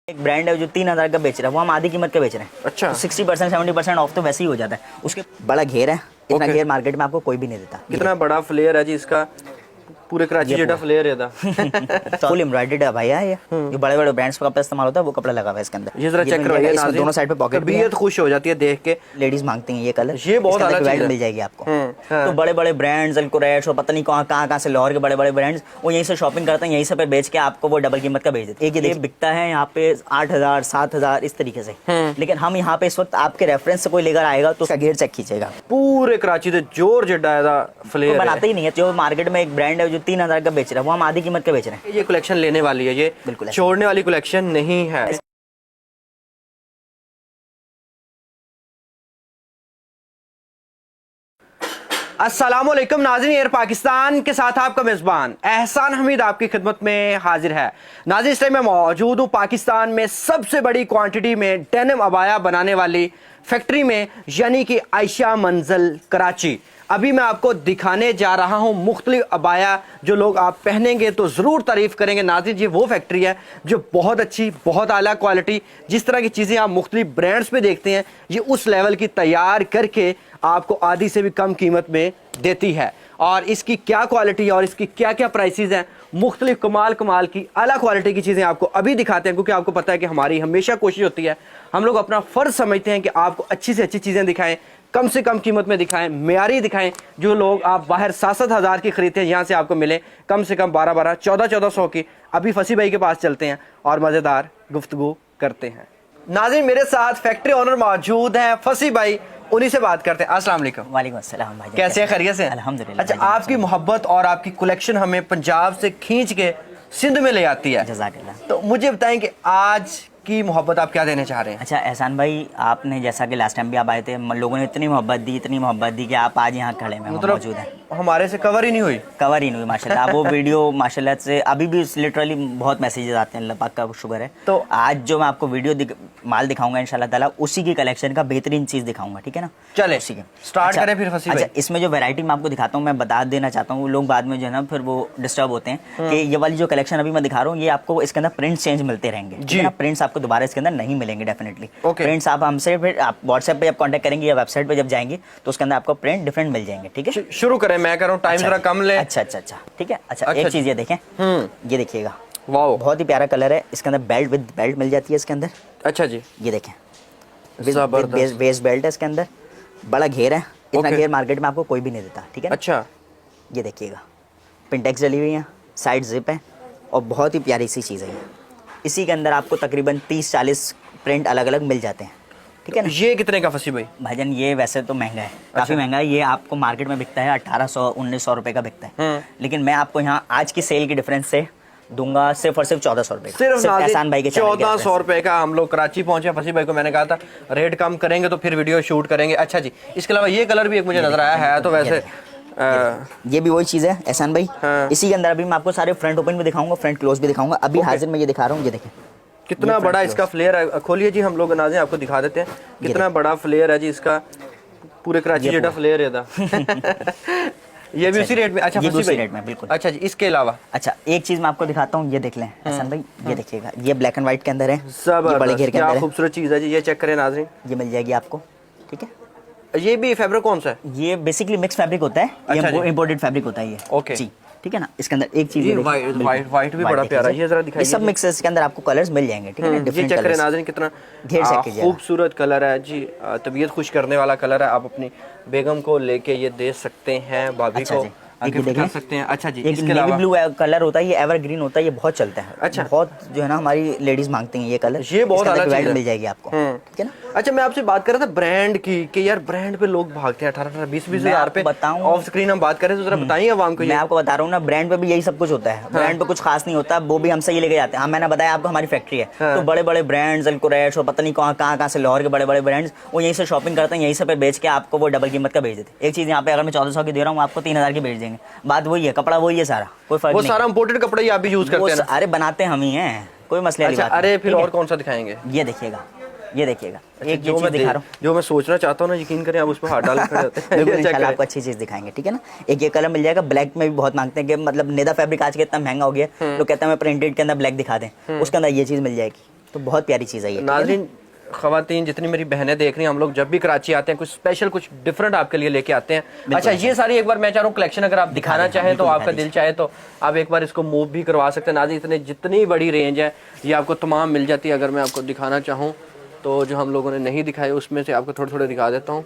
एक ब्रांड है जो 3,000 का बेच रहा है, वो हम आधी कीमत का बेच रहे हैं। अच्छा। तो 60% 70% ऑफ तो वैसे ही हो जाता है। उसके बड़ा घेर है, इतना घेर मार्केट में आपको कोई भी नहीं देता। कितना बड़ा फ्लेयर है जी इसका, पूरे कराची जेटा फ्लेयर है था। फुल एम्ब्रॉयडर्ड है भैया ये जो बड़े बड़े ब्रांड्स का कपड़ा इस्तेमाल होता है वो कपड़ा लगा हुआ है इसके अंदर। ये जरा चेक करवाइए इसमें दोनों साइड पे पॉकेट भी है। तबीयत खुश हो जाती है देख के। लेडीज मांगती हैं ये कलर, ये बहुत अलग चीज है। मिल जाएगी आपको। हाँ। तो बड़े बड़े ब्रांड्स अल्कुरैश और पता नहीं कहाँ से लाहौर के बड़े बड़े ब्रांड्स वो यहीं से शॉपिंग करते हैं, यहीं से पे बेच के आपको वो डबल कीमत का बेच देते हैं। एक ये बिकता है यहाँ पे 8,000 7,000 इस तरीके से, लेकिन हम यहाँ पे इस वक्त आपके रेफरेंस से कोई लेकर आएगा तो उसका घेर चेक खींचेगा। पूरे कराची से जोर जड्डा फ्लेयर बनाते ही नहीं है। जो मार्केट में एक ब्रांड है जो 3,000 का बेच रहा है वो हम आधी कीमत का बेच रहे हैं। ये कलेक्शन लेने वाली है, ये बिल्कुल छोड़ने वाली कलेक्शन नहीं है। अस्सलामुअलैकुम नाज़रीन, एयर पाकिस्तान के साथ आपका मेज़बान एहसान हमीद आपकी खिदमत में हाजिर है। नाज़रीन इस टाइम मैं मौजूद हूँ पाकिस्तान में सबसे बड़ी क्वांटिटी में डेनिम अबाया बनाने वाली फैक्ट्री में, यानी कि आयशा मंजिल कराची। अभी मैं आपको दिखाने जा रहा हूँ मुख्तलिफ अबाया जो लोग आप पहनेंगे तो ज़रूर तारीफ़ करेंगे। नाज़रीन ये वो फैक्ट्री है जो बहुत अच्छी, बहुत आला क्वालिटी, जिस तरह की चीज़ें आप मुख्तलिफ ब्रांड्स पे देखते हैं ये उस लेवल की तैयार करके आपको आधी से भी कम कीमत में देती है। और इसकी क्या क्वालिटी है और इसकी क्या क्या प्राइसेस हैं, मुख्तलिफ कमाल की आला क्वालिटी की चीज़ें आपको अभी दिखाते हैं, क्योंकि आपको पता है कि हमारी हमेशा कोशिश होती है, हम लोग अपना फ़र्ज़ समझते हैं कि आपको अच्छी से अच्छी चीज़ें दिखाएं, कम से कम कीमत में दिखाएं, मेयारी दिखाएं। जो लोग आप बाहर 7-7 हज़ार की खरीदते हैं यहाँ से आपको मिले कम से कम 12-12 1400 की। अभी फसी भाई के पास चलते हैं और मज़ेदार गुफ्तगू करते हैं। नाज़रीन मेरे साथ फैक्ट्री ओनर मौजूद हैं फसी भाई, उन्हीं से बात करते हैं। अस्सलाम वालेकुम। वालेकुम अस्सलाम भाई, कैसे हैं, खैरियत से? अल्हम्दुलिल्लाह। अच्छा, आपकी मोहब्बत और आपकी कलेक्शन हमें पंजाब से खींच के सिंध में ले आती है। जज़ाकल्लाह। तो मुझे बताएं कि आज की मोहब्बत आप क्या देना चाह रहे हैं? अच्छा एहसान भाई, आपने जैसा कि लास्ट टाइम भी आप आए थे, लोगों ने इतनी मोहब्बत दी कि आप आज यहाँ खड़े में मौजूद हैं। हमारे से कवर ही नहीं हुई। कवर ही नहीं हुई माशाल्लाह। वो वीडियो माशाल्लाह से अभी भी लिटरली बहुत मैसेजेस आते हैं, अल्लाह पाक का शुक्र है। तो आज जो मैं आपको वीडियो माल दिखाऊंगा इंशाल्लाह ताला उसी की कलेक्शन का बेहतरीन चीज़ दिखाऊंगा, ठीक है ना? चले उसी के स्टार्ट करें फिर फसी भाई। अच्छा, इसमें जो वैरायटी मैं आपको दिखाता हूँ, मैं बता देना चाहता हूँ, लोग बाद में जो है ना फिर वो डिस्टर्ब होते हैं कि ये वाली जो कलेक्शन अभी मैं दिखा रहा हूँ ये आपको इसके अंदर प्रिंट्स चेंज मिलते रहेंगे। प्रिंट्स आपको दोबारा इसके अंदर नहीं मिलेंगे डेफिनेटली। प्रिंट्स आप हमसे फिर आप व्हाट्सएप पे जब कांटेक्ट करेंगे या वेबसाइट पे जब जाएंगे तो उसके अंदर आपको प्रिंट डिफरेंट मिल जाएंगे, ठीक है? शुरू करें, मैं कह रहा हूँ टाइम जरा कम ले। अच्छा, ठीक है। अच्छा, एक चीज़ ये देखें, ये देखिएगा, वाओ बहुत ही प्यारा कलर है। इसके अंदर बेल्ट विद बेल्ट मिल जाती है इसके अंदर। अच्छा जी, ये देखें, वेस्ट बेल्ट है इसके अंदर, बड़ा घेर है, इतना घेर मार्केट में आपको कोई भी नहीं देता, ठीक है? अच्छा, ये देखिएगा, पिंटेक्स डली हुई है, साइड जिप है और बहुत ही प्यारी सी चीज़ है ये। इसी के अंदर आपको तकरीबन 30-40 प्रिंट अलग अलग मिल जाते हैं, ठीक है ना? ये कितने का फसी भाई? भाईजान ये वैसे तो महंगा है, काफ़ी महंगा है। ये आपको मार्केट में बिकता है 1800-1900 रुपये का बिकता है, लेकिन मैं आपको यहाँ आज की सेल के डिफरेंस से दूंगा सिर्फ और सिर्फ 1400 रुपये का। सिर्फ एहसान भाई के 1400 रुपये का। हम लोग कराची पहुंचे, फसी भाई को मैंने कहा था रेट कम करेंगे तो फिर वीडियो शूट करेंगे। अच्छा जी, इसके अलावा ये कलर भी एक मुझे नजर आया है, तो वैसे ये भी वही चीज़ है एहसान भाई। इसी के अंदर अभी मैं आपको सारे फ्रंट ओपन भी दिखाऊंगा, फ्रंट क्लोज भी दिखाऊंगा। अभी हाजिर में ये दिखा रहा हूँ, ये देखें कितना बड़ा इसका फ्लेयर है। खोलिए जी, हम लोग नाज़रीन आपको दिखा देते हैं कितना बड़ा फ्लेयर है जी इसका, पूरे कराची जेटा फ्लेयर है था। ये भी उसी रेट में? अच्छा, ये भी उसी रेट में, बिल्कुल। अच्छा जी, इसके अलावा अच्छा एक चीज़ मैं आपको दिखाता हूँ, ये देख लें एहसान भाई, ये देखिएगा, ये ब्लैक एंड व्हाइट के अंदर है, ये बड़े घेर के अंदर है, खूबसूरत चीज़ है जी। ये चेक करें नाज़रीन, ये मिल जाएगी आपको, ठीक है? ये भी फैब्रिक कौन सा है? ये बेसिकली मिक्स फैब्रिक होता है, ये इंपोर्टेड फैब्रिक होता है ये। ओके जी, ठीक है ना? इसके अंदर एक चीज़ वाइट भी बड़ा प्यारा, ये जरा दिखाइए। ये सब मिक्स है, इसके अंदर आपको कलर्स मिल जाएंगे, ठीक है ना? ये चेक करें नाज़रीन, कितना खूबसूरत कलर है जी, तबीयत खुश करने वाला कलर है। आप अपनी बेगम को लेके ये दे सकते हैं, भाभी को गिफ्ट कर सकते हैं। अच्छा जी, इसके अलावा ब्लू कलर होता है, ये एवरग्रीन होता है, ये बहुत चलता है। अच्छा, बहुत जो है ना हमारी लेडीज मांगती हैं ये कलर, ये बहुत अलग चीज मिल जाएगी आपको, ठीक है ना? अच्छा, मैं आपसे बात कर रहा था ब्रांड की कि यार ब्रांड पे लोग भागते हैं 18-20 हज़ार पे। बताऊं ऑफ स्क्रीन हम बात करें तो जरा बताइए आवाम को। मैं आपको बता रहा हूँ ना, ब्रांड पे भी यही सब कुछ होता है। ब्रांड पे कुछ खास नहीं होता, वो भी हमसे ये लेके जाते हैं। मैंने बताया आपको हमारी फैक्ट्री है, तो बड़े बड़े ब्रांड्स अल्कुरैश और पता नहीं कहाँ से लाहौर के बड़े बड़े ब्रांड्स वो यहीं से शॉपिंग करते हैं, यहीं से पे बेच के आपको वो डबल कीमत का बेच देते हैं। एक चीज़ यहाँ पे अगर मैं 1400 की दे रहा हूँ, आपको 3000 की बेच देंगे। बात वही है, कपड़ा वही है सारा, कोई फर्क नहीं। वो सारा इंपोर्टेड कपड़ा ही आप भी यूज करते हैं? अरे बनाते हम ही हैं, कोई मसला नहीं। अरे फिर और कौन सा दिखाएंगे? ये देखिएगा, एक जो मैं दिखा रहा हूँ, जो मैं सोचना चाहता हूँ ना, यकीन करें आप उस पर हाथ डाल खड़े होते हैं। बिल्कुल इंशाल्लाह आपको अच्छी चीज़ दिखाएंगे, ठीक है ना? एक ये कलर मिल जाएगा, ब्लैक में भी बहुत मांगते हैं कि मतलब नेदा फैब्रिक आज के इतना महंगा हो गया, तो कहते हैं मैं प्रिंटेड के अंदर ब्लैक दिखा दें, उसके अंदर ये चीज़ मिल जाएगी। तो बहुत प्यारी चीज़ है ये। नाज़रीन ख़वातीन जितनी मेरी बहनें देख रही हैं, हम लोग जब भी कराची आते हैं कुछ स्पेशल कुछ डिफरेंट आपके लिए लेके आते हैं। अच्छा ये सारी एक बार मैं चाह रहा हूँ कलेक्शन अगर आप दिखाना चाहें तो आपका दिल चाहे तो आप एक बार इसको मूव भी करवा सकते हैं। नाज़रीन इतने जितनी बड़ी रेंज है ये आपको तमाम मिल जाती है। अगर मैं आपको दिखाना चाहूँ तो जो हम लोगों ने नहीं दिखाए उसमें से आपको थोड़े थोड़े दिखा देता हूँ।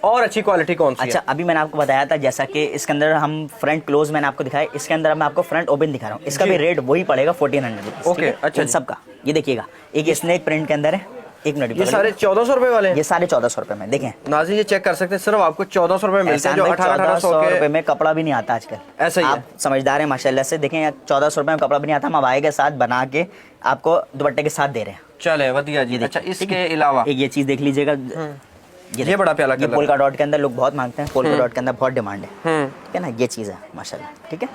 और अच्छी क्वालिटी कौन सी अच्छा अभी मैंने आपको बताया था जैसा कि इसके अंदर हम फ्रंट क्लोज मैंने आपको दिखाया, इसके अंदर मैं आपको फ्रंट ओपन दिखा रहा हूँ। इसका भी रेट वही पड़ेगा 1400 ओके। अच्छा इन सबका ये देखिएगा, एक स्नेक प्रिंट के अंदर है। एक मिनट, ये सारे 1400 रुपए वाले हैं? ये सारे 1400 रुपए में देखें नाज़रीन ये चेक कर सकते हैं, सिर्फ आपको 1400 रुपए मिलते हैं जो 1800 रुपए में कपड़ा भी नहीं आता आजकल। ऐसा ही आप समझदार हैं माशाल्लाह से। देखें 1400 रुपए में कपड़ा भी नहीं आता, हम अबाए के साथ बना के आपको दुपट्टे के साथ दे रहे हैं। चले वधिया जी। अच्छा इसके अलावा एक ये चीज देख लीजिएगा, ये बड़ा प्यारा ये पोल्का डॉट के अंदर लोग बहुत मांगते हैं, पोल्का डॉट के अंदर बहुत डिमांड है। ठीक है ना, ये चीज़ है माशाल्लाह। ठीक है,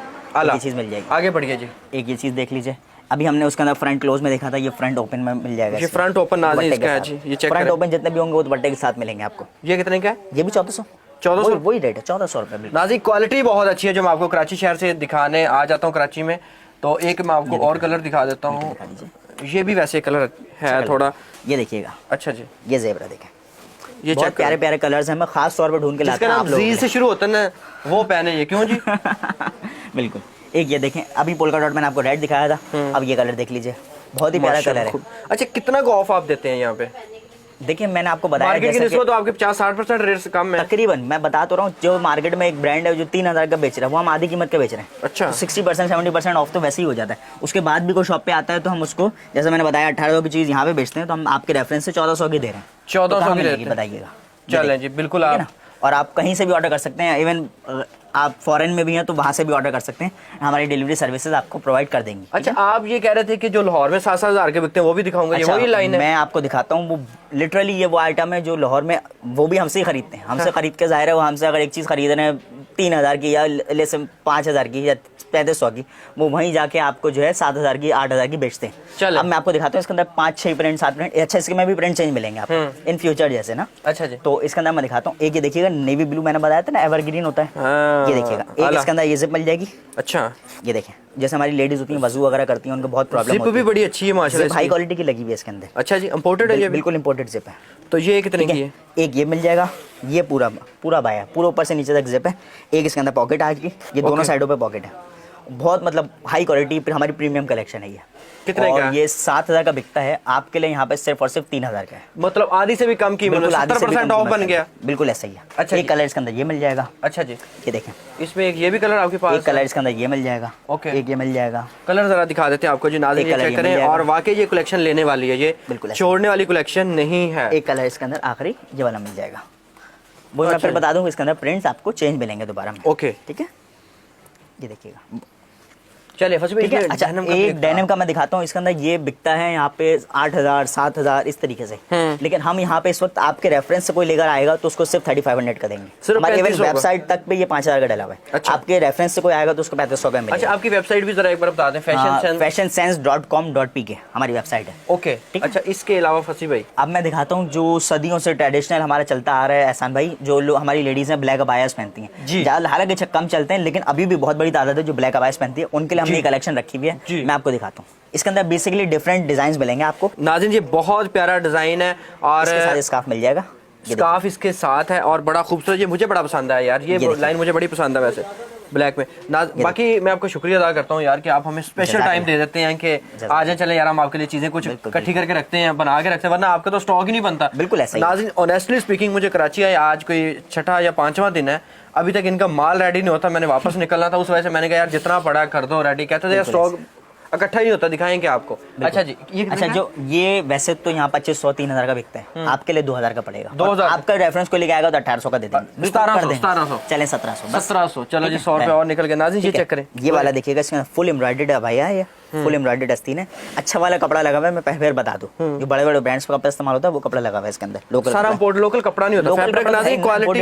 ये चीज़ मिल जाएगी। आगे बढ़िए जी। एक ये चीज़ देख लीजिए, अभी हमने उसके अंदर फ्रंट क्लोज में देखा था, ये फ्रंट ओपन में मिल जाएगा। ये फ्रंट ओपन नाज़रीन इसका है जी, ये चेक फ्रंट ओपन जितने भी होंगे वो दुपट्टे के साथ मिलेंगे आपको। ये कितने का है? ये भी 1400 वही रेट है, 1400 रुपये। नाज़रीन क्वालिटी बहुत अच्छी है जो मैं आपको कराची शहर से दिखाने आ जाता हूँ कराची में। तो एक मैं आपको और कलर दिखा देता हूँ, ये भी वैसे कलर है थोड़ा, ये देखिएगा। अच्छा जी, ये ज़ेबरा देखें, ये बहुत प्यारे प्यारे कलर्स हैं। मैं खास तौर पर ढूंढ के लाता हूं आप लोगों जी से शुरू होता है ना वो पहने, ये क्यों जी? बिल्कुल। एक ये देखें, अभी पोल्का डॉट मैंने आपको रेड दिखाया था, अब ये कलर देख लीजिए, बहुत ही प्यारा कलर है। अच्छा कितना को ऑफ आप देते हैं यहाँ पे? देखिए मैंने आपको बताया मार्केट की निस्बत तो आपके 50-60% रेट से कम है तकरीबन। मैं बता तो रहा हूँ, जो मार्केट में एक ब्रांड है जो 3000 का बेच रहा है वो हम आधी कीमत का बेच रहे हैं। अच्छा, 60% 70% ऑफ तो वैसे ही हो जाता है। उसके बाद भी कोई शॉप पे आता है तो हम उसको, जैसे मैंने बताया 1800 की चीज़ यहाँ पे बेचते हैं, तो हम आपके रेफरेंस से 1400 की दे रहे हैं। 1400 की देते हैं, बताइएगा। चलें जी बिल्कुल। आप और आप कहीं से भी ऑर्डर कर सकते हैं, इवन आप फॉरेन में भी हैं तो वहाँ से भी ऑर्डर कर सकते हैं, हमारी डिलीवरी सर्विसेज आपको प्रोवाइड कर देंगे। अच्छा आप ये कह रहे थे कि जो लाहौर में 7,000 के बिकते हैं वो भी दिखाऊंगा? अच्छा, ये वही लाइन है? मैं आपको दिखाता हूँ, वो लिटरली ये वो आइटम है जो लाहौर में वो भी हमसे ही खरीदते हैं। हमसे खरीद के ज़ाहिर है वो हमसे अगर एक चीज़ खरीद रहे हैं 3000 की या ले से 5000 की या 3500 की, वो वहीं जाके आपको जो है 7000 की 8000 की बेचते हैं। अब मैं आपको दिखाता हूँ, इसके अंदर 5-6 प्रिंट 7 प्रिंट, अच्छा इसके में भी प्रिंट चेंज मिलेंगे आपको इन फ्यूचर जैसे ना। अच्छा जी। तो इसके अंदर मैं दिखाता हूँ, एक ये देखिएगा नेवी ब्लू, मैंने बताया था ना एवरग्रीन होता है, ये देखिएगा। एक इसके अंदर ये जिप मिल जाएगी। अच्छा ये देखें, जैसे हमारी लेडीज होती हैं वजू वगैरह करती हैं, उनको बहुत प्रॉब्लम होती है। जिप भी बड़ी अच्छी है माशाल्लाह, हाई क्वालिटी की लगी हुई है इसके अंदर। अच्छा जी, इंपोर्टेड है ये? बिल्कुल इंपोर्टेड जिप है। तो ये कितने की है? एक ये मिल जाएगा, ये पूरा बाया, पूरा ऊपर से नीचे तक जिप है। एक इसके अंदर पॉकेट आ गई, ये दोनों साइडों पे पॉकेट है। बहुत मतलब हाई क्वालिटी हमारी प्रीमियम कलेक्शन है ये। कितने का? ये 7000 का बिकता है, आपके लिए यहाँ पे सिर्फ और सिर्फ 3000 का है। मतलब आधी से भी कम कीमत, 70% ऑफ बन गया। बिल्कुल ऐसा ही है। अच्छा, एक कलर इसके अंदर ये मिल जाएगा। अच्छा जी, ये देखें, इसमें एक ये भी कलर आपके पास? एक कलर इसके अंदर ये मिल जाएगा। ओके, एक ये मिल जाएगा। कलर जरा दिखा देते हैं आपको जी नाज़रीन, ये चेक करें। और वाकई ये कलेक्शन लेने वाली है, ये बिल्कुल छोड़ने वाली कलेक्शन नहीं है। एक कलर इसके अंदर आखिरी ये वाला मिल जाएगा, वो मैं फिर बता दूँ। इसके अंदर प्रिंट्स आपको चेंज मिलेंगे दोबारा में। ओके ठीक है, ये देखिएगा। चलिए फर्स्ट में अच्छा एक डेनिम का मैं दिखाता हूँ, इसके अंदर ये बिकता है यहाँ पे 8000 7000 इस तरीके से, लेकिन हम यहाँ पे इस वक्त आपके रेफरेंस से कोई लेकर आएगा तो उसको सिर्फ 3500 का देंगे। हमारी वेबसाइट तक पे ये 5000 का डला हुआ है। अच्छा, आपके रेफरेंस से कोई आएगा तो उसको 3500 का मिलेगा। अच्छा आपकी वेबसाइट भी जरा एक बार बता दें। fashionsense.com.pk हमारी वेबसाइट है। ओके, अच्छा इसके अलावा फसी भाई अब मैं दिखाता हूँ जो सदियों से ट्रेडिशनल हमारा चलता आ रहा है एहसान भाई, जो हमारी लेडीज हैं ब्लैक अबायास पहनती हैं। हालांकि कम चलते हैं लेकिन अभी भी बहुत बड़ी तादाद है जो ब्लैक अबायास पहनती है, उनके लिए हमने कलेक्शन रखी हुई है। मैं आपको दिखाता हूँ, इसके अंदर बेसिकली डिफरेंट डिजाइन मिलेंगे आपको। नाज़रीन ये बहुत प्यारा डिजाइन है और इसके साथ स्कार्फ मिल जाएगा, स्कार्फ इसके साथ है और बड़ा खूबसूरत, ये मुझे बड़ा पसंद है यार, ये लाइन मुझे बड़ी पसंद है वैसे ब्लैक में। बाकी मैं आपको शुक्रिया अदा करता हूँ यार कि आप हमें स्पेशल टाइम दे देते हैं कि आ जाए, चले यार हम आपके लिए चीजें कुछ इकट्ठी करके रखते हैं, बना के रखते हैं, वरना आपका तो स्टॉक ही नहीं बनता। बिल्कुल ऐसा। नाज़रीन ऑनेस्टली स्पीकिंग मुझे कराची आए आज कोई 6वां या 5वां दिन है, अभी तक इनका माल रेडी नहीं होता। मैंने वापस निकलना था, उस वजह से मैंने कहा यार जितना पड़ा कर दो रेडी। कहते थे यार स्टॉक इकट्ठा ही होता, दिखाएंगे आपको। अच्छा जी, ये अच्छा जो ये वैसे तो यहाँ 2500-3000 का बिकता है, आपके लिए 2000 का पड़ेगा। 2000 आपका रेफरेंस को लेके आएगा तो 1800 का दे देंगे। 1700 चलें 1700। चलो जी 100 रुपए और निकल गए। नाज़रीन ये चेक करें, ये वाला देखिएगा, इसमें फुल एम्ब्रॉयडर्ड है भैया, ये फुल एम्ब्रॉयडर्ड आस्तीन है। अच्छा वाला कपड़ा लगा हुआ है, मैं फिर बता दूं जो बड़े बड़े ब्रांड्स का कपड़ा इस्तेमाल होता है वो कपड़ा लगा हुआ है इसके अंदर। लोकल सारा लोकल कपड़ा नहीं होता, फैब्रिक नाज़रीन क्वालिटी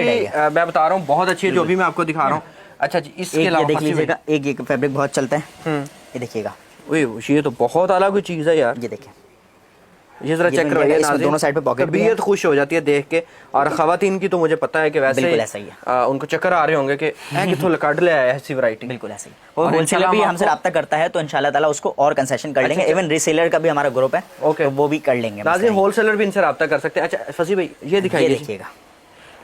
मैं बता रहा हूँ बहुत अच्छी है जो भी मैं आपको दिखा रहा हूँ। अच्छा जी इसके अलावा देख लीजिएगा, एक फैब्रिक बहुत चलता है, ये देखिएगा, ये तो बहुत अलग चीज है यार। ये देखिए ये जरा चेक करवाइए नाज़रीन, दोनों साइड पे पॉकेट भी है। तबीयत खुश हो जाती है देख के। और खवातीन की तो मुझे पता है कि वैसे बिल्कुल ऐसा ही है। उनको चक्कर आ रहे होंगे कि किथों लकाड ले आया ऐसी वैरायटी। बिल्कुल ऐसे ही। और और होलसेलर भी इंशाल्लाह हमसे रब्ता करता है तो इंशाल्लाह ताला उसको और कंसेशन कर लेंगे। इवन रीसेलर का भी हमारा ग्रुप है, ओके, तो वो भी कर लेंगे। नाज़रीन होलसेलर भी इनसे रब्ता कर सकते हैं। अच्छा फसी भाई ये दिखाइए, देखिएगा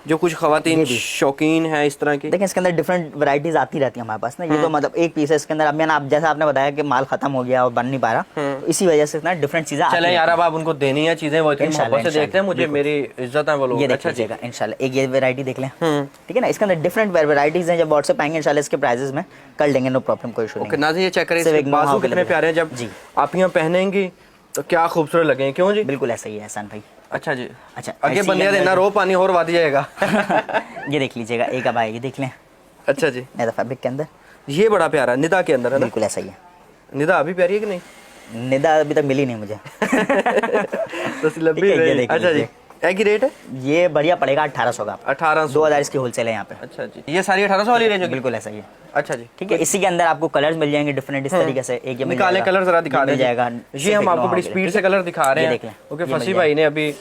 जो कुछ खवातीन शौकीन है इस तरह की। देखिए इसके अंदर डिफरेंट वैरायटीज आती रहती है हमारे पास ना। ये तो मतलब एक पीस है इसके अंदर। अब मैंने आप जैसा आपने बताया कि माल खत्म हो गया और बन नहीं पा रहा, तो इसी वजह से ना डिफरेंट चीजें चले यार, अब आप उनको देनी है चीजें, वो इतनी मोहब्बत से देखते हैं, मुझे मेरी इज्जत है वो लोग। ये देख अच्छा लीजिएगा इंशाल्लाह। एक ये वैरायटी देख लें, ठीक है ना। इसके अंदर डिफरेंट वैरायटीज हैं। जब व्हाट्सएप आएंगे इंशाल्लाह इसके प्राइसेस में कर लेंगे, नो प्रॉब्लम, कोई इशू नहीं। नाज़रीन ये चेक करें, बाजू कितने प्यारे हैं। जब आप यहाँ पहनेंगी तो क्या खूबसूरत लगेंगे, क्यों जी? बिल्कुल ऐसा ही है एहसान भाई। अच्छा जी, अच्छा आगे बंदे देना रो पानी और वादी जाएगा। ये देख लीजिएगा, एक अब आएगी, देख लें। अच्छा जी, नेदा फैब्रिक के अंदर ये बड़ा प्यारा निदा के अंदर है ना। बिल्कुल ऐसा ही है। निदा अभी प्यारी है कि नहीं? निदा अभी तक मिली नहीं मुझे। तो लंबी है। अच्छा जी, क्या की रेट है? ये बढ़िया पड़ेगा 1800 का। 1800, 2000 इसकी होलसेल है यहाँ पे। अच्छा जी, ये सारी 1800 वाली रेंज होगी? बिल्कुल ऐसा ही है। अच्छा जी, ठीक है। इसी के अंदर आपको कलर्स मिल जाएंगे डिफरेंट इस तरीके से। एक ये निकाले कलर जरा दिखा मिल जाएगा। ये हम आपको बड़ी स्पीड से कलर दिखा रहे हैं क्योंकि फसी भाई ने अभी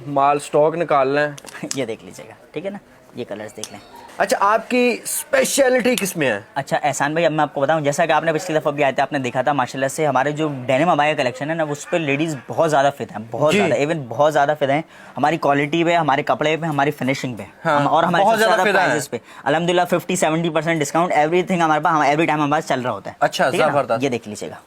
माल स्टॉक निकालना है। ये देख लीजिएगा, ठीक है ना। ये कलर्स देख लें। अच्छा आपकी स्पेशलिटी किस में है? अच्छा एहसान भाई, अब मैं आपको बताऊं, जैसा कि आपने पिछली दफ़ा भी आए थे, आपने देखा था माशाल्लाह से हमारे जो डेनिम अबाया कलेक्शन है ना, उस पर लेडीज़ बहुत ज़्यादा फिट हैं, बहुत ज़्यादा, इवन बहुत ज़्यादा फिट हैं। हमारी क्वालिटी पे, हमारे कपड़े पे, हमारी फिनिशिंग पे, और हमारे सबसे ज़्यादा प्राइसेस पे अल्हम्दुलिल्लाह 50-70% डिस्काउंट एवरीथिंग हमारे पास, एवरी टाइम हमारे पास चल रहा होता है। अच्छा जबरदस्त। ये देख लीजिएगा,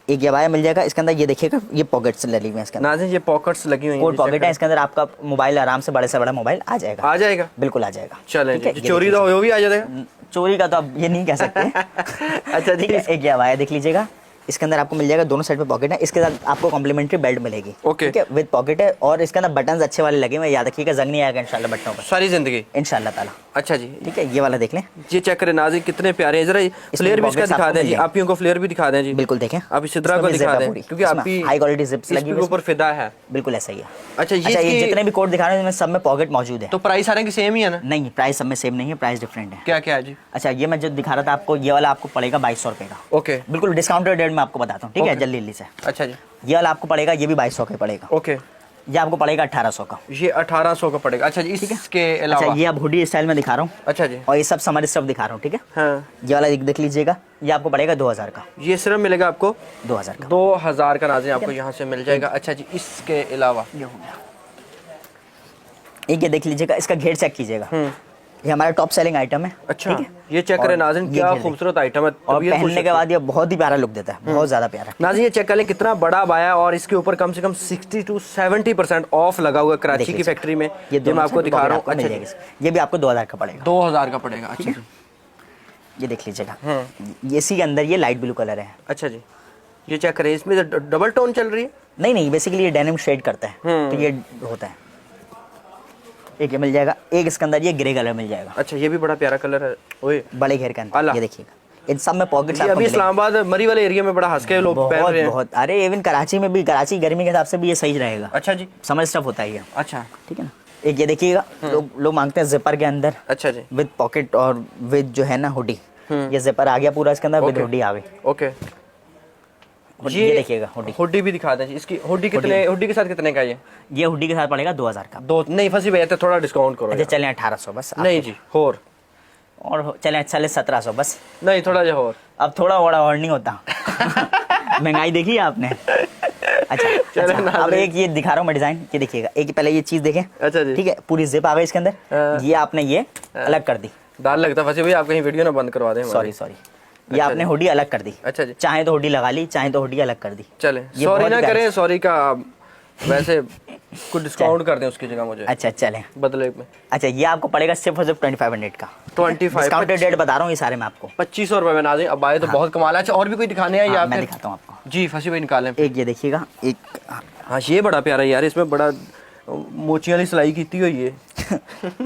एक ये अबाया मिल जाएगा। इसके अंदर ये देखिएगा, ये पॉकेट्स लगी हुई है इसके अंदर। नाज़रीन ये पॉकेट्स लगी हुई हैं, कोड पॉकेट है इसके अंदर। आपका मोबाइल आराम से बड़े से बड़ा मोबाइल आ जाएगा। आ जाएगा, बिल्कुल आ जाएगा। चलें जी, चोरी तो वो भी आ जाएगा। चोरी का तो अब ये नहीं कह सकते। अच्छा ठीक है। एक ये अबाया देख लीजिएगा, इसके अंदर आपको मिल जाएगा, दोनों साइड पे पॉकेट है। इसके साथ आपको कॉम्प्लीमेंट्री बेल्ट मिलेगी, ठीक है, विद पॉकेट है। और इसके अंदर बटन्स अच्छे वाले लगे हुए, याद रखिएगा जंग नहीं आएगा इंशाल्लाह बटनों पर सारी जिंदगी इंशाल्लाह ताला। अच्छा जी, ठीक है। ये वाला देख लें, ये चेक करें नाज़रीन कितने प्यारे हैं। जरा फ्लेयर भी इसका दिखा दें जी, आप को फ्लेयर भी दिखा दें जी। बिल्कुल देखें, आप इस सिद्रा को दिखा दें क्योंकि आपकी हाई क्वालिटी जिप्स लगी हुई ऊपर फिदा है। बिल्कुल ऐसा ही है। अच्छा ये जितने भी कोड दिखा रहे हैं सब में पॉकेट मौजूद है। तो प्राइस सारे की सेम ही है ना? नहीं, प्राइस सब में सेम नहीं है, प्राइस डिफरेंट है। क्या क्या है जी? अच्छा ये मैं जो दिखा रहा था आपको, ये वाला आपको पड़ेगा 2200 रुपए का। ओके, बिल्कुल डिस्काउंटेड रेट में आपको बताता हूँ, ठीक है, जल्दी जल्दी से। अच्छा जी, ये वाला आपको पड़ेगा, ये भी 2200 का पड़ेगा। ओके, ये आपको पड़ेगा 1800 का। ये 1800 का पड़ेगा। अच्छा जी, इसके अलावा अच्छा ये अब हुडी स्टाइल में दिखा रहा हूँ। अच्छा जी, और ये सब समर स्टफ दिखा रहा हूँ, ठीक है। हाँ, ये वाला देख लीजिएगा, ये आपको पड़ेगा 2000 का। ये सिर्फ मिलेगा आपको 2000 का। 2000 का नाज़रीन आपको यहाँ से मिल जाएगा। अच्छा जी, इसके अलावा ये हो गया। एक ये देख लीजिएगा, इसका घेर चेक कीजिएगा, ये हमारा टॉप सेलिंग आइटम है। अच्छा ये चेक करें नाज़रीन, क्या खूबसूरत आइटम है। और पहनने के बाद ये बहुत ही प्यारा लुक देता है, बहुत ज्यादा प्यारा। नाज़रीन ये चेक कर लें कितना बड़ा बाया, और इसके ऊपर कम से कम 60-70% ऑफ लगा हुआ है कराची की फैक्ट्री में। ये मैं आपको दिखा रहा हूँ। अच्छा ये भी आपको 2000 का पड़ेगा। 2000 का पड़ेगा। अच्छा जी, ये देख लीजिएगा, ये इसी के अंदर ये लाइट ब्लू कलर है। अच्छा जी, ये चेक करें, इसमें डबल टोन चल रही है? नहीं, बेसिकली ये डेनिम शेड करता है, तो ये होता है। एक ये मिल जाएगा, एक इसके अंदर ये ग्रे कलर मिल जाएगा। अच्छा ये भी बड़ा प्यारा कलर है, ओए बड़े घेर के अंदर। ये देखिएगा, इन सब में पॉकेट्स आपको अभी इस्लामाबाद मरी वाले एरिया में बड़ा हंस के लोग पहन रहे हैं। बहुत, अरे इवन कराची में भी, कराची गर्मी के हिसाब से भी ये सही रहेगा। अच्छा जी, समर स्टफ होता है ये। अच्छा ठीक है ना। एक ये देखिएगा, लोग मांगते हैं जिपर के अंदर। अच्छा जी, विद पॉकेट और विद जो है ना हुडी। ये जिपर आ गया पूरा इसके अंदर, विद हुडी आ गई। ओके, ये देखिएगा हुडी भी दिखा दें इसकी। हुडी कितने, हुडी के साथ कितने का ये हुडी के साथ पड़ेगा 2000 का। दो नहीं फंसी भैया, तो थोड़ा डिस्काउंट करो। अच्छा चलें 1800 बस। नहीं जी, और चलें 1700 बस। नहीं थोड़ा जो और, अब थोड़ा बड़ा और नहीं होता। महंगाई देखी है आपने। अच्छा अब एक ये दिखा रहा हूँ मैं डिजाइन, ये देखिएगा। एक पहले ये चीज देखें। अच्छा जी, ठीक है, पूरी जिप आ गई इसके अंदर। ये आपने ये अलग कर दी। डाल लगता फंसी भैया, आप कहीं वीडियो ना बंद करवा दें। सॉरी, ये आपने हुडी अलग कर दी। अच्छा जी, चाहे तो हुडी लगा ली, चाहे तो हुडी अलग कर दी। चले सॉरी ना करें, सॉरी का वैसे कुछ डिस्काउंट कर दें उसकी जगह मुझे। अच्छा चलें बदले में। अच्छा ये आपको पड़ेगा सिर्फ 2500 का। 25 डिस्काउंटेड रेट बता रहा हूँ ये सारे में आपको। 2500 रुपए में नाज़रीन। अब आए तो बहुत कमाल है। अच्छा और भी कोई दिखाने हैं? मैं दिखाता हूँ आपको जी, फंसी भाई निकालें। एक ये देखिएगा, एक हाँ ये बड़ा प्यारा है यार, इसमें बड़ा मोचियां वाली सिलाई की हुई है।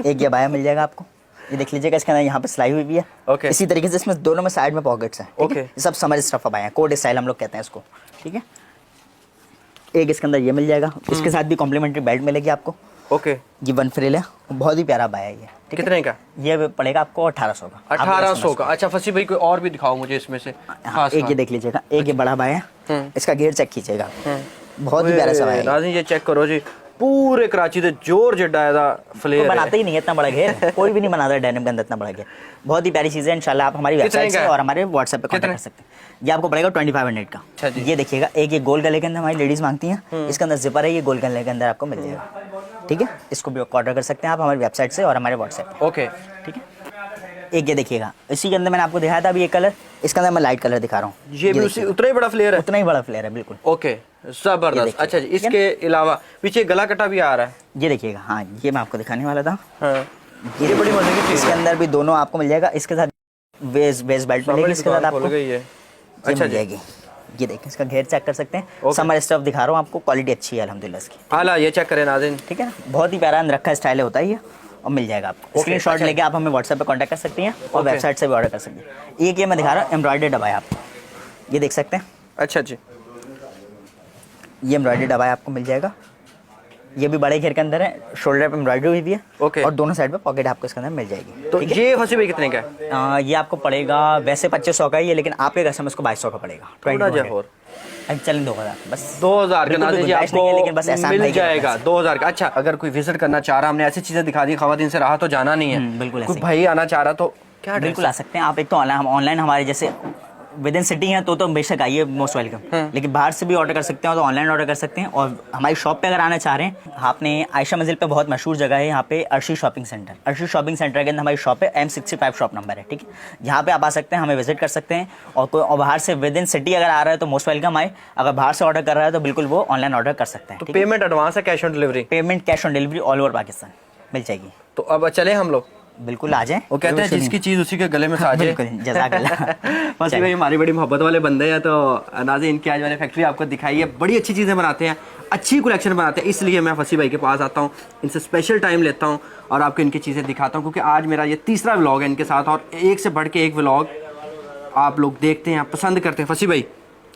एक ये बाया मिल जाएगा आपको, ये देख लीजिएगा। इसके अंदर यहाँ पे सिलाई हुई भी है। ओके, इसी तरीके से इसमें दोनों में साइड में पॉकेट्स हैं। ओके, सब समर स्टफ अब आए हैं, कोड स्टाइल हम लोग कहते हैं इसको। ठीक है, एक इसके अंदर ये मिल जाएगा, इसके साथ भी कॉम्प्लीमेंट्री बेल्ट मिलेगी आपको। ओके, ये वन फ्रिल है, बहुत ही प्यारा बाया ये। कितने का? ये पड़ेगा आपको 1800 का। 1800 का। अच्छा फंसी भाई कोई और भी दिखाओ मुझे इसमें से। एक ये देख लीजिएगा, एक ये बड़ा बाया है, इसका घेर चेक कीजिएगा। बहुत ही प्यारा सा है। नाज़रीन ये चेक करो जी, पूरे कराची से जोर जड्डा है फ्लेयर बनाते ही नहीं है इतना बड़ा घेर, कोई भी नहीं बनाता डेनिम के अंदर इतना बड़ा घेर। बहुत ही प्यारी चीज़ है। इंशाल्लाह आप हमारी वेबसाइट से और हमारे व्हाट्सएप पे कांटेक्ट कर सकते हैं। ये आपको पड़ेगा 2500 का। अच्छा जी। ये देखिएगा, एक ये गोल गले के अंदर हमारी लेडीज मांगती हैं, इसके अंदर जिपर है, ये गोल गले के अंदर आपको मिल जाएगा। ठीक है, इसको भी ऑर्डर कर सकते हैं आप हमारी वेबसाइट से और हमारे व्हाट्सएप पे। ओके ठीक है, एक ये देखिएगा, इसी के अंदर मैंने आपको दिखाया था अभी ये कलर, इसके अंदर मैं लाइट कलर दिखा रहा हूँ। ये भी उसी उतना ही बड़ा फ्लेयर है? उतना ही बड़ा फ्लेयर है बिल्कुल। ओके जबरदस्त। अच्छा जी, इसके अलावा पीछे गला कटा भी आ रहा है। ये देखिएगा, हाँ ये मैं आपको दिखाने वाला था। हाँ। ये बड़ी मजे की चीज इसके है। अंदर भी दोनों आपको मिल जाएगा, इसके साथ वेस्ट बेल्ट मिलेगी, इसके साथ आपको गई है। ये अच्छा मिल जी। जाएगी। ये देखिए, इसका घेर चेक कर सकते हैं। समर स्टफ दिखा रहा हूँ आपको, क्वालिटी अच्छी है अल्हम्दुलिल्लाह इसकी। आला ये चेक करें नाज़रीन। ठीक है ना, बहुत ही प्यारा अंदर रखा स्टाइल होता है ये, और मिल जाएगा आपको। स्क्रीनशॉट अच्छा। लेके आप हमें व्हाट्सएप पे कांटेक्ट कर सकती हैं और वेबसाइट से भी ऑर्डर कर सकती हैं। एक ये मैं दिखा रहा हूँ एम्ब्रॉयडरी डब्बा है आपको, ये देख सकते हैं। अच्छा जी, ये एम्ब्रॉयडरी डब्बा आपको मिल जाएगा। ये भी बड़े घेर के अंदर है, शोल्डर पे एम्ब्रॉयडरी हुई भी है। ओके। और दोनों साइड पे पॉकेट आपको इसके अंदर मिल जाएगी। तो ये फंसी भाई कितने का है? ये आपको पड़ेगा वैसे 2500 का ही है, लेकिन आपके कस्टमर को 2200 का पड़ेगा। थोड़ा जहर चलें 2000 बस। 2000 का बिल्कुल नाज़रीन जी गुंजाइश आपको नहीं है, लेकिन बस एहसान मिल भाई के जाएगा 2000 का। अच्छा, अगर कोई विजिट करना चाह रहा, हमने ऐसी चीजें दिखा दी, खवातीन से रहा तो जाना नहीं है, बिल्कुल कोई ऐसे भाई आना चाह रहा तो क्या बिल्कुल आ सकते हैं आप। एक तो ऑनलाइन हमारे जैसे विद इन सिटी है तो बेशक आइए, मोस्ट वेलकम। लेकिन बाहर से भी ऑर्डर कर सकते हैं, तो ऑनलाइन ऑर्डर कर सकते हैं। और हमारी शॉप पे अगर आना चाह रहे हैं, आपने आयशा मंजिल पे बहुत मशहूर जगह है यहाँ पे, Arshi shopping centre. Arshi shopping centre के अंदर हमारी शॉप है, M65 शॉप नंबर है। ठीक है, यहाँ पे आप आ सकते हैं, हमें विजिट कर सकते हैं। और बाहर से विद इन सिटी अगर आ रहा है तो मोस्ट वेलकम आए। अगर बाहर से ऑर्डर कर रहा है तो बिल्कुल वो ऑनलाइन ऑर्डर कर सकते हैं। तो पेमेंट एडवांस है, cash on delivery? Payment cash on delivery all over Pakistan मिल जाएगी। तो अब चले हम लोग, बिल्कुल आ जाए। वो कहते हैं जिसकी चीज उसी के गले में आ जाए। बिल्कुल, जज़ाकल्लाह। फसी भाई हमारी बड़ी मोहब्बत वाले बंदे हैं, तो नाज़रीन इनकी आज मैंने फैक्ट्री आपको दिखाई है। बड़ी अच्छी चीज़ें बनाते हैं, अच्छी कलेक्शन बनाते हैं, इसलिए मैं फसी भाई के पास आता हूँ, इनसे स्पेशल टाइम लेता हूँ और आपको इनकी चीज़ें दिखाता हूँ। क्योंकि आज मेरा ये तीसरा व्लॉग है इनके साथ, और एक से बढ़ के एक व्लॉग आप लोग देखते हैं, पसंद करते हैं। फसी भाई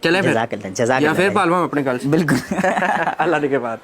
चले फिर, जज़ाकल्लाह या फिर पालवा अपने गर्ल्स। बिल्कुल। अल्लाह के बाद।